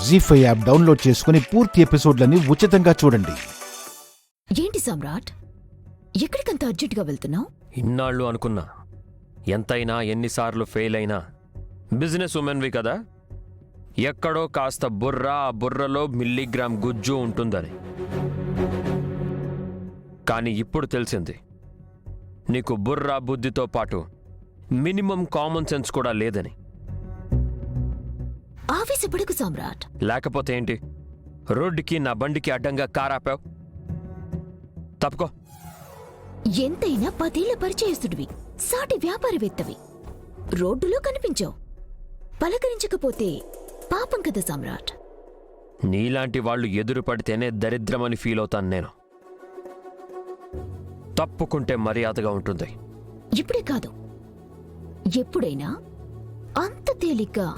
జీ5 app download చేసుకుని పూర్తి ఎపిసోడ్లని ఉచితంగా చూడండి. ఏంటి సమ్రాట్, ఎక్కడికంత అర్జెంటుగా వెళ్తున్నావు? ఇన్నాళ్ళు అనుకున్నా, ఎంతైనా ఎన్నిసార్లు ఫెయిల్ అయినా బిజినెస్ ఉమెన్వి కదా, ఎక్కడో కాస్త బుర్ర, ఆ బుర్రలో మిల్లీగ్రామ్ గుజ్జు ఉంటుందని. కానీ ఇప్పుడు తెలిసింది, నీకు బుర్ర బుద్ధితో పాటు మినిమం కామన్ సెన్స్ కూడా లేదని. ఆవేశపడకు సమ్రాట్. లేకపోతే ఏంటి, రోడ్డుకి నా బండికి అడ్డంగా కారాపావు? తప్పుకో. ఎంతైనా 10 ఏళ్ల పరిచయస్తుడివి, సాటి వ్యాపారవేత్తవి. రోడ్డులో కనిపించావు, పలకరించకపోతే పాపం కదా సమ్రాట్. నీలాంటి వాళ్ళు ఎదురు పడితేనే దరిద్రమని ఫీల్ అవుతాను నేను. తప్పుకుంటే మర్యాదగా ఉంటుంది. ఇప్పుడే కాదు, ఎప్పుడైనా. అంత తేలిగ్గా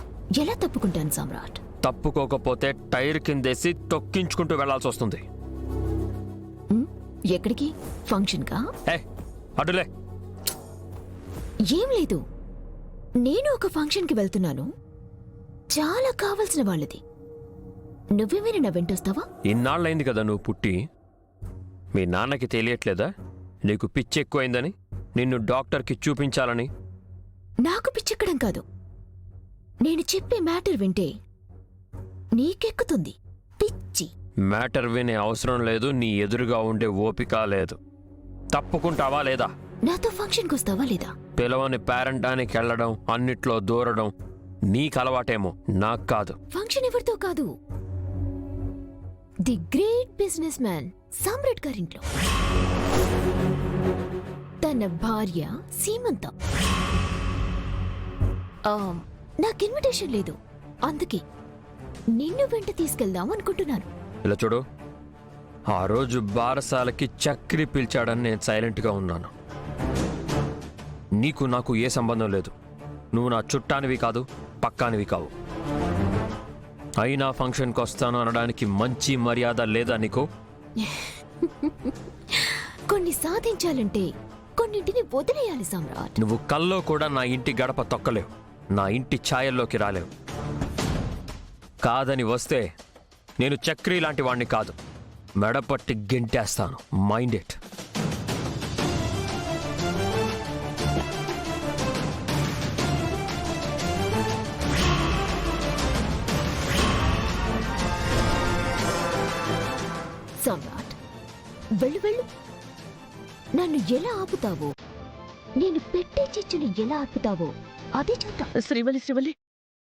ఎలా తప్పుకుంటాను సమ్రాట్? తప్పుకోకపోతే టైర్ కిందేసి తొక్కించుకుంటూ వెళ్లాల్సి వస్తుంది. ఎక్కడికి? ఫంక్షన్ కా? అటులే. ఏం లేదు, నేను ఒక ఫంక్షన్కి వెళ్తున్నాను, చాలా కావలసిన వాళ్ళది. నువ్వేమైనా నా వెంటొస్తావా? ఇన్నాళ్ళైంది కదా నువ్వు పుట్టి. మీ నాన్నకి తెలియట్లేదా నీకు పిచ్చి ఎక్కువైందని, నిన్ను డాక్టర్కి చూపించాలని? నాకు పిచ్చెక్కడం కాదు, నేను చెప్పే మ్యాటర్ వింటే నీకెక్కుతుంది పిచ్చి. మ్యాటర్ వినే అవసరం లేదు, నీ ఎదురుగా ఉండే ఓపిక లేదు. తప్పుకుంటావా లేదా? నాతో ఫంక్షన్కి వస్తావా లేదా? పిలవని పేరెంటానికి వెళ్ళడం, అన్నిట్లో దూరడం నీకు అలవాటేమో, నాకు కాదు. ఫంక్షన్ ఎవరితో కాదు, ది గ్రేట్ బిజినెస్ మ్యాన్ సమ్రాట్ గారింట్లో. తన భార్య సీమంతం. నాకు ఇన్విటేషన్ లేదు, అందుకే నిన్ను వెంట తీసుకెళ్దాం అనుకుంటున్నాను. ఇలా చూడు, ఆ రోజు బారసాలకి చక్రి పిలిచాడని నేను సైలెంట్గా ఉన్నాను. నీకు నాకు ఏ సంబంధం లేదు. నువ్వు నా చుట్టానివి కాదు, పక్కానివి కావు. అయినా ఫంక్షన్కి వస్తాను అనడానికి మంచి మర్యాద లేదా నీకు? కొన్ని సాధించాలంటే కొన్నింటిని వదిలేయాలి సమ్రాట్. నువ్వు కల్లో కూడా నా ఇంటి గడప తొక్కలేవు, నా ఇంటి ఛాయల్లోకి రాలేవు. కాదని వస్తే నేను చక్రీ లాంటి వాణ్ణి కాదు, మెడపట్టి గెంటేస్తాను. Mind it. సమ్రాట్, వెళ్ళు వెళ్ళు. నన్ను ఎలా ఆపుతావో, నేను పెట్టే చిచ్చుని ఎలా ఆపుతావో అదే చూద్దాం. శ్రీవల్లి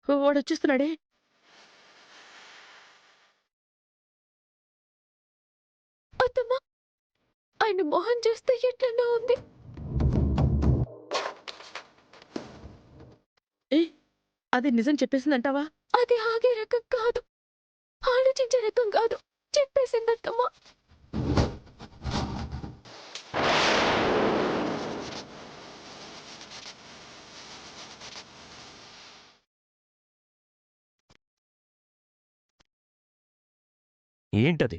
వాడు వచ్చేస్తున్నాడే. అత్తమ్మా, ఆయన మొహం చూస్తే ఎట్లన్నా ఉంది. అది నిజం చెప్పేసిందంటావా? అది ఆగే రకం కాదు, ఆలోచించే రకం కాదు, చెప్పేసిందత్తమ్మా. ఏంటది?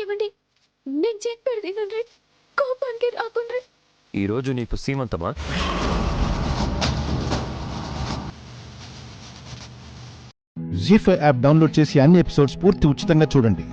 ఏమండి, నేను చెప్పేది తినండి, కోపానికి రాకుండా. ఈరోజు నీకు సీమంతమా? జీ5 యాప్ డౌన్లోడ్ చేసి అన్ని ఎపిసోడ్స్ పూర్తి ఉచితంగా చూడండి.